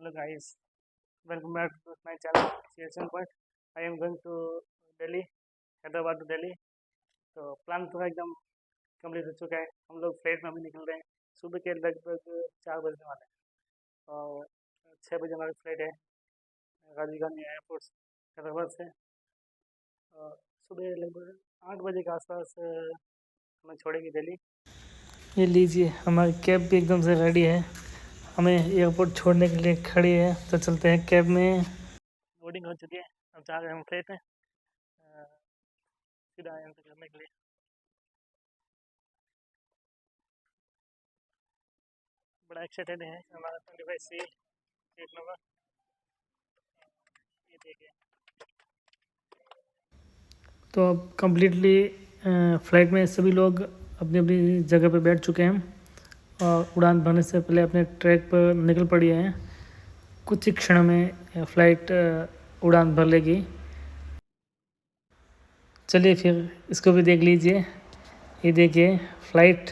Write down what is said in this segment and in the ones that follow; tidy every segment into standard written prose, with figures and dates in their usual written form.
Hello guys, welcome back to my channel CSM Point. I am going to Delhi, Hyderabad to Delhi. तो plan पूरा एकदम complete हो चुका है। हम लोग फ्लाइट में अभी निकल रहे हैं। सुबह के लगभग 4 बजने वाले हैं और 6 बजे हमारी फ्लाइट है राजीव गांधी एयरपोर्ट हैदराबाद से। और सुबह लगभग 8 बजे के आसपास हमें छोड़ेगी दिल्ली। ये लीजिए, हमारी कैब भी एकदम से रेडी है, हमें एयरपोर्ट छोड़ने के लिए खड़ी है। तो चलते हैं कैब में। बोर्डिंग हो चुकी है, अब जा रहे हैं हम फ्लाइट में सीधा एंटर करने के लिए। बड़ा एक्साइटेड है हमारा 25C सीट नंबर। ये देखिए, तो अब कम्प्लीटली फ्लाइट में सभी लोग अपनी अपनी जगह पर बैठ चुके हैं और उड़ान भरने से पहले अपने ट्रैक पर निकल पड़ी हैं। कुछ ही क्षण में फ़्लाइट उड़ान भर लेगी। चलिए फिर इसको भी देख लीजिए। ये देखिए, फ़्लाइट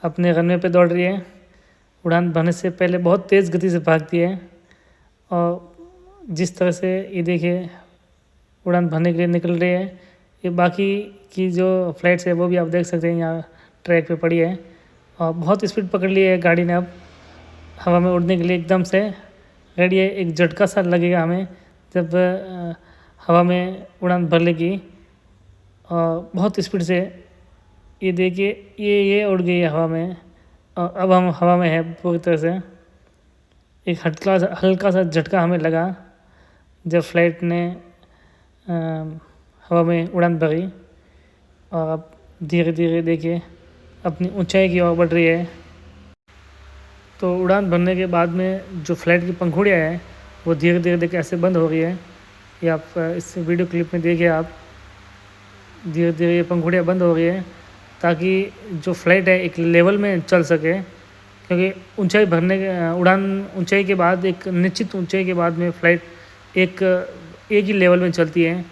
अपने रनवे पे दौड़ रही है। उड़ान भरने से पहले बहुत तेज़ गति से भागती है और जिस तरह से ये देखिए उड़ान भरने के लिए निकल रही है। ये बाकी की जो फ़्लाइट्स है वो भी आप देख सकते हैं, यहाँ ट्रैक पे पड़ी है और बहुत स्पीड पकड़ ली है गाड़ी ने। अब हवा में उड़ने के लिए एकदम से रेडी है। एक झटका सा लगेगा हमें जब हवा में उड़ान भर लेगी और बहुत स्पीड से। ये देखिए, ये उड़ गई है हवा में और अब हम हवा में है पूरी तरह से। एक हल्का सा झटका हमें लगा जब फ्लाइट ने हवा में उड़ान भरी और अब धीरे धीरे देखिए अपनी ऊंचाई की ओर बढ़ रही है। तो उड़ान भरने के बाद में जो फ्लाइट की पंखुड़ियाँ हैं वो धीरे धीरे देखिए ऐसे बंद हो रही है। ये आप इस वीडियो क्लिप में देखिए, आप धीरे धीरे ये पंखुड़ियाँ बंद हो रही है ताकि जो फ्लाइट है एक लेवल में चल सके। क्योंकि ऊंचाई भरने उड़ान ऊंचाई के बाद एक निश्चित ऊंचाई के बाद में फ़्लाइट एक ही लेवल में चलती है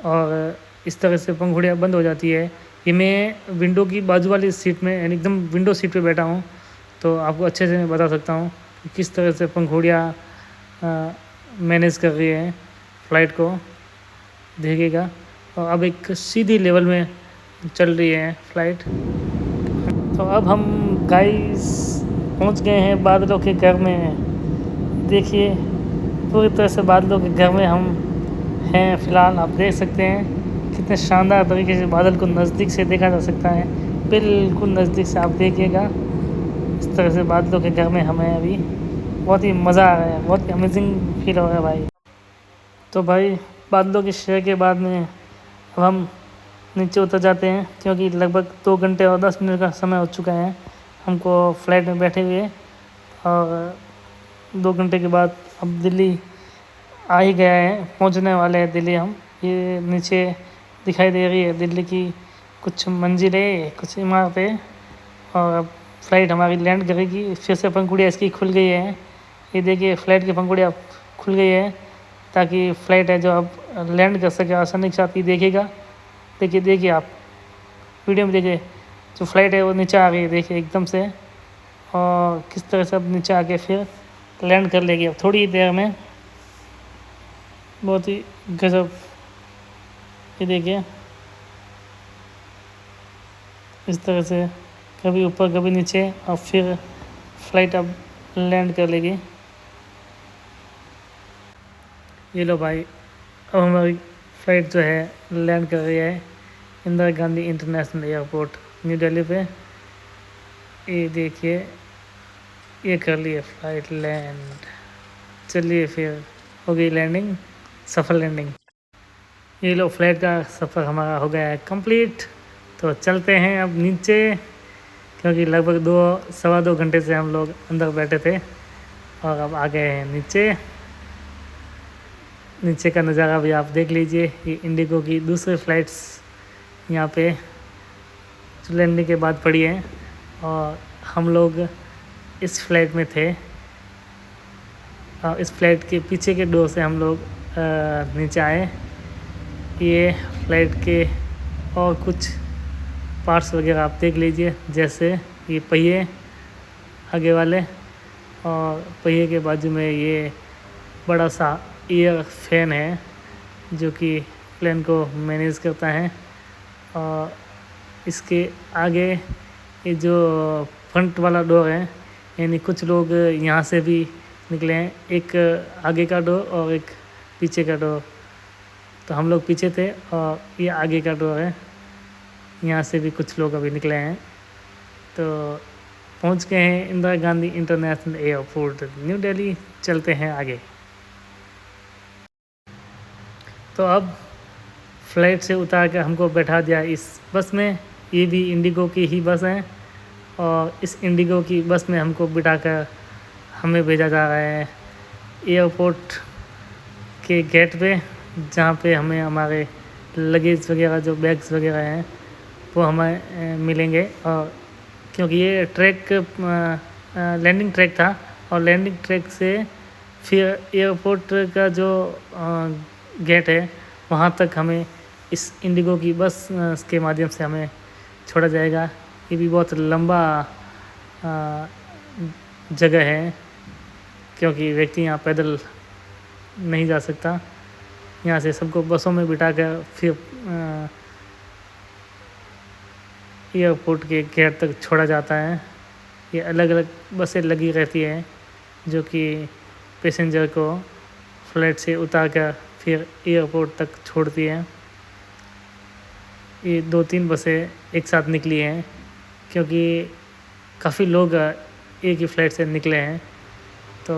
और इस तरह से पंखुड़ियाँ बंद हो जाती है। ये मैं विंडो की बाजू वाली सीट में यानी एकदम विंडो सीट पे बैठा हूँ, तो आपको अच्छे से मैं बता सकता हूँ कि किस तरह से पंखुड़ियाँ मैनेज कर रही है फ़्लाइट को, देखिएगा। और अब एक सीधी लेवल में चल रही है फ़्लाइट। तो अब हम गाइस पहुंच गए हैं बादलों के घर में। देखिए, पूरी तरह से बादलों के घर में हम हैं फ़िलहाल। आप देख सकते हैं कितने शानदार तरीके से बादल को नज़दीक से देखा जा सकता है, बिल्कुल नज़दीक से आप देखिएगा। इस तरह से बादलों के घर में हमें अभी बहुत ही मज़ा आ रहा है, बहुत ही अमेजिंग फील हो रहा है भाई। तो भाई बादलों के शहर के बाद में अब हम नीचे उतर जाते हैं, क्योंकि लगभग 2 घंटे और 10 मिनट का समय हो चुका है हमको फ़्लाइट में बैठे हुए और 2 घंटे के बाद अब दिल्ली आ ही गया है, पहुंचने वाले हैं दिल्ली हम। ये नीचे दिखाई दे रही है दिल्ली की कुछ मंजिलें, कुछ इमारतें और अब फ़्लाइट हमारी लैंड करेगी। फिर से पंखुड़ियाँ इसकी खुल गई है। ये देखिए, फ़्लाइट की पंखुड़ियाँ खुल गई है ताकि फ़्लाइट है जो अब लैंड कर सके आसानी के साथ। ही देखिएगा, देखिए आप वीडियो में देखिए, जो फ़्लाइट है वो नीचे आ गई है, देखिए एकदम से। और किस तरह से अब नीचे आके फिर लैंड कर लेगी अब थोड़ी देर में। बहुत ही गजब। ये देखिए, इस तरह से कभी ऊपर कभी नीचे और फिर फ़्लाइट अब लैंड कर लेगी। ये लो भाई, अब हमारी फ़्लाइट जो है लैंड कर रही है Indira Gandhi international airport new Delhi पे। ये देखिए, ये कर लिए फ़्लाइट लैंड। चलिए फिर हो गई लैंडिंग, सफल लैंडिंग। ये लो, फ़्लाइट का सफ़र हमारा हो गया है कंप्लीट। तो चलते हैं अब नीचे, क्योंकि लगभग 2-2.25 घंटे से हम लोग अंदर बैठे थे और अब आ गए हैं नीचे। नीचे का नज़ारा भी आप देख लीजिए। ये इंडिगो की दूसरी फ़्लाइट्स यहाँ पे जो लैंडिंग के बाद पड़ी है और हम लोग इस फ़्लाइट में थे और इस फ़्लाइट के पीछे के डोर से हम लोग नीचे आए। ये फ़्लाइट के और कुछ पार्ट्स वगैरह आप देख लीजिए, जैसे ये पहिए आगे वाले और पहिए के बाजू में ये बड़ा सा एयर फैन है जो कि प्लेन को मैनेज करता है। और इसके आगे ये जो फ्रंट वाला डोर है, यानी कुछ लोग यहाँ से भी निकले हैं, एक आगे का डोर और एक पीछे का डोर। तो हम लोग पीछे थे और ये आगे का डोर है, यहाँ से भी कुछ लोग अभी निकले हैं। तो पहुँच गए हैं Indira Gandhi international airport new Delhi. चलते हैं आगे। तो अब फ्लाइट से उतार कर हमको बैठा दिया इस बस में। ये भी इंडिगो की ही बस है और इस इंडिगो की बस में हमको बिठाकर हमें भेजा जा रहा है एयरपोर्ट के गेट पे, जहाँ पे हमें हमारे लगेज वगैरह जो बैग्स वगैरह हैं वो हमें मिलेंगे। और क्योंकि ये ट्रैक लैंडिंग ट्रैक था और लैंडिंग ट्रैक से फिर एयरपोर्ट का जो गेट है वहाँ तक हमें इस इंडिगो की बस के माध्यम से हमें छोड़ा जाएगा। ये भी बहुत लंबा जगह है क्योंकि व्यक्ति यहाँ पैदल नहीं जा सकता। यहाँ से सबको बसों में बिठा कर फिर एयरपोर्ट के गेट तक छोड़ा जाता है। ये अलग अलग बसें लगी रहती हैं जो कि पैसेंजर को फ्लाइट से उतार कर फिर एयरपोर्ट तक छोड़ती है। ये 2-3 बसें एक साथ निकली हैं क्योंकि काफ़ी लोग एक ही फ्लाइट से निकले हैं। तो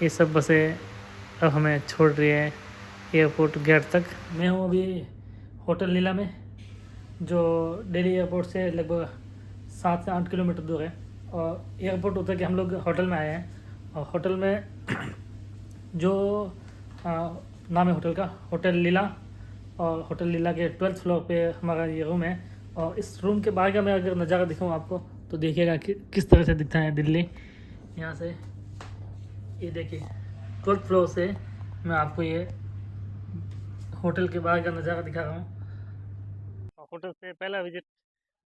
ये सब बसें अब हमें छोड़ रही है एयरपोर्ट गेट तक। मैं हूँ अभी होटल लीला में, जो दिल्ली एयरपोर्ट से लगभग 7 से 8 किलोमीटर दूर है। और एयरपोर्ट उतर के हम लोग होटल में आए हैं और होटल में जो नाम है होटल का, होटल लीला। और होटल लीला के 12th फ्लोर पे हमारा ये रूम है। और इस रूम के बाहर का मैं अगर नज़ारा दिखाऊँ आपको तो देखिएगा कि किस तरह से दिखता है दिल्ली यहाँ से। ये देखिए 12th फ्लोर से मैं आपको ये होटल के बाहर का नज़ारा दिखा रहा हूँ। और होटल से पहला विजिट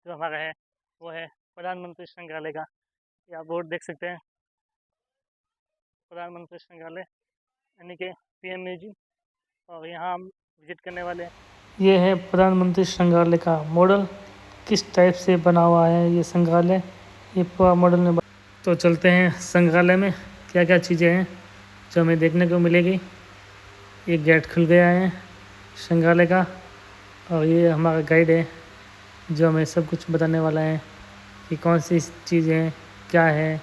जो हमारा है वो है प्रधानमंत्री संग्रहालय का। ये आप बोर्ड देख सकते हैं, प्रधानमंत्री संग्रहालय यानी कि PM म्यूजियम। और यहाँ हम विजिट करने वाले हैं। ये है प्रधानमंत्री संग्रहालय का मॉडल, किस टाइप से बना हुआ है ये संग्रहालय, ये पूरा मॉडल में। तो चलते हैं संग्रहालय में, क्या क्या चीज़ें हैं जो हमें देखने को मिलेगी। ये गेट खुल गया है संग्रहालय का और ये हमारा गाइड है जो हमें सब कुछ बताने वाला है कि कौन सी चीज़ें क्या है।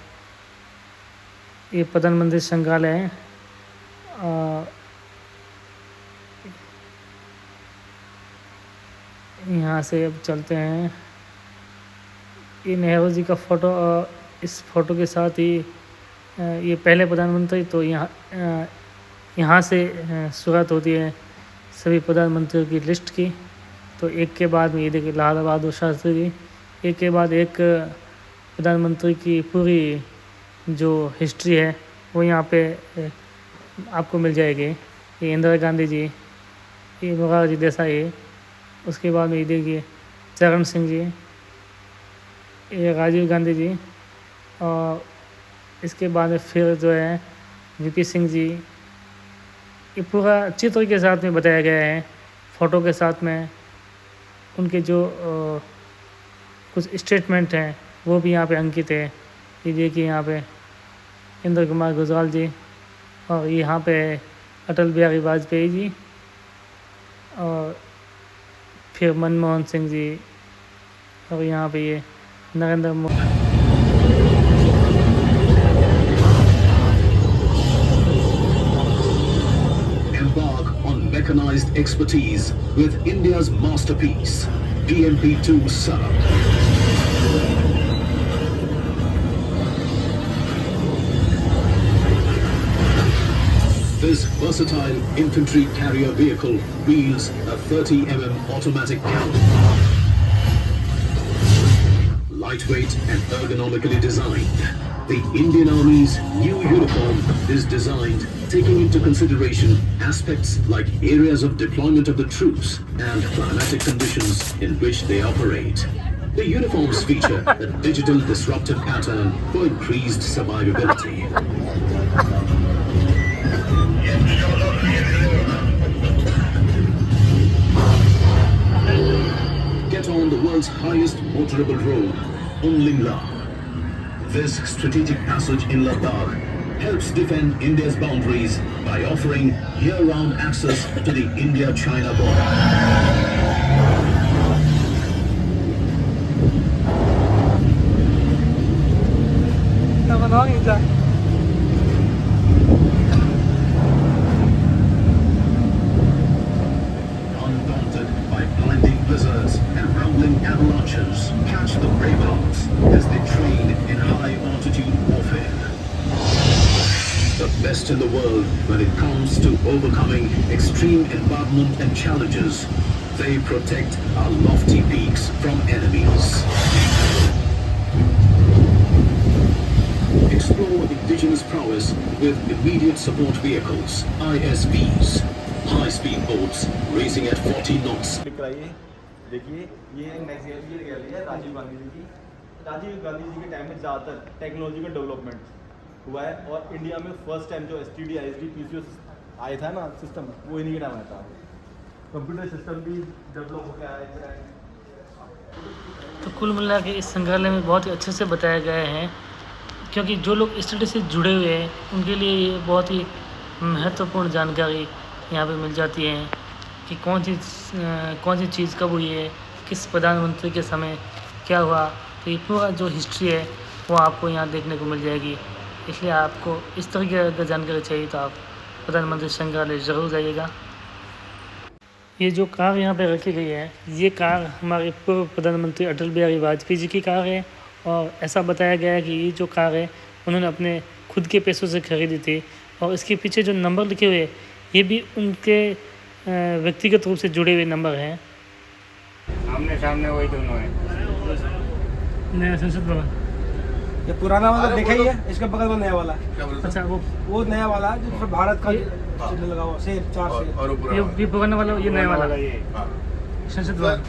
ये प्रधानमंत्री संग्रहालय है। यहाँ से अब चलते हैं। ये नेहरू जी का फ़ोटो और इस फ़ोटो के साथ ही ये पहले प्रधानमंत्री, तो यहाँ से शुरुआत होती है सभी प्रधानमंत्रियों की लिस्ट की। तो एक के बाद में ये देखिए लाल बहादुर शास्त्री जी, एक के बाद एक प्रधानमंत्री की पूरी जो हिस्ट्री है वो यहाँ पे आपको मिल जाएगी। ये इंदिरा गांधी जी, ये मोरारजी देसाई, उसके बाद में ये देखिए चरण सिंह जी, ये राजीव गांधी जी, और इसके बाद में फिर जो है VP सिंह जी। ये पूरा चित्र के साथ में बताया गया है, फ़ोटो के साथ में उनके जो कुछ स्टेटमेंट हैं वो भी यहाँ पे अंकित है। ये देखिए यहाँ पे इंद्र कुमार गुजराल जी, और यहाँ पे अटल बिहारी वाजपेयी जी, और फिर मनमोहन सिंह जी, और यहाँ पे ये Narendra Modi. Embark on mechanized expertise with India's masterpiece, DMP-2 Saab. This versatile infantry carrier vehicle wields a 30 mm automatic cannon. Lightweight and ergonomically designed, the Indian Army's new uniform is designed taking into consideration aspects like areas of deployment of the troops and climatic conditions in which they operate. The uniforms feature a digital disruptive pattern for increased survivability. Get on the world's highest motorable road, Umling La. This strategic passage in Ladakh helps defend India's boundaries by offering year-round access to the India-China border. Undaunted by blinding blizzards and rumbling avalanches, catch the bravehearts as they train in high-altitude warfare. The best in the world when it comes to overcoming extreme environment and challenges. They protect our lofty peaks from enemies. Explore indigenous prowess with immediate support vehicles, ISVs, high-speed boats racing at 40 knots. देखिए ये next year gallery है राजीव गांधी जी की। राजीव गांधी जी के time में ज़्यादातर technology में development हुआ है और इंडिया में फर्स्ट टाइम जो STD ISD PCO आया था ना सिस्टम, वो इन्हीं के टाइम आया था। कंप्यूटर सिस्टम भी डेवलप हो गया है। तो कुल मिला के इस संग्रहालय में बहुत ही अच्छे से बताया गया है, क्योंकि जो लोग स्टडी से जुड़े हुए हैं उनके लिए ये बहुत ही महत्वपूर्ण जानकारी यहाँ पे मिल जाती है कि कौन सी चीज़ कब हुई है, किस प्रधानमंत्री के समय क्या हुआ। तो ये पूरा जो हिस्ट्री है वो आपको यहाँ देखने को मिल जाएगी। इसलिए आपको इस तरह की अगर जानकारी चाहिए तो आप प्रधानमंत्री संग्रहालय ज़रूर जाइएगा। ये जो कार यहाँ पे रखी गई है, ये कार हमारे पूर्व प्रधानमंत्री अटल बिहारी वाजपेयी जी की कार है और ऐसा बताया गया है कि ये जो कार है उन्होंने अपने खुद के पैसों से ख़रीदी थी। और इसके पीछे जो नंबर लिखे हुए ये भी उनके व्यक्तिगत रूप से जुड़े हुए नंबर हैं। आमने सामने वही दोनों हैं। नया संसद भवन, ये पुराना वाला देखा ही है, इसके बगल में नया वाला। अच्छा वो नया वाला जो फिर भारत का चिन्ह लगा हुआ, सेब, 4 सेब। ये पुराना वाला, ये नया वाला ये संसद भवन।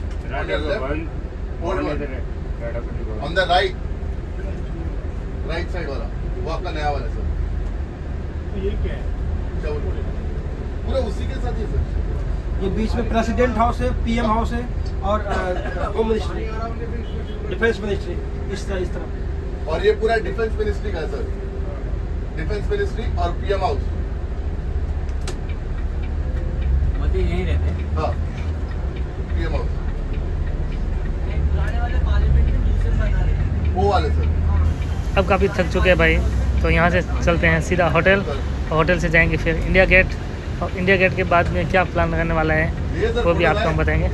ऑन द राइट साइड वाला वो आपका नया वाला सर। ये क्या है? पूरा उसी के साथ ही सर। ये बीच में प्रेसिडेंट हाउस है, PM हाउस है और होम मिनिस्ट्री, डिफेंस मिनिस्ट्री, इस तरह। और ये पूरा डिफेंस मिनिस्ट्री का है सर। डिफेंस मिनिस्ट्री और PM हाउस मोदी यहीं रहते हैं। हाँ, PM हाउस वो वाले सर। अब काफ़ी थक चुके हैं भाई, तो यहाँ से चलते हैं सीधा होटल, और होटल से जाएंगे फिर इंडिया गेट, और इंडिया गेट के बाद में क्या प्लान रहने वाला है वो भी आपको हम बताएंगे।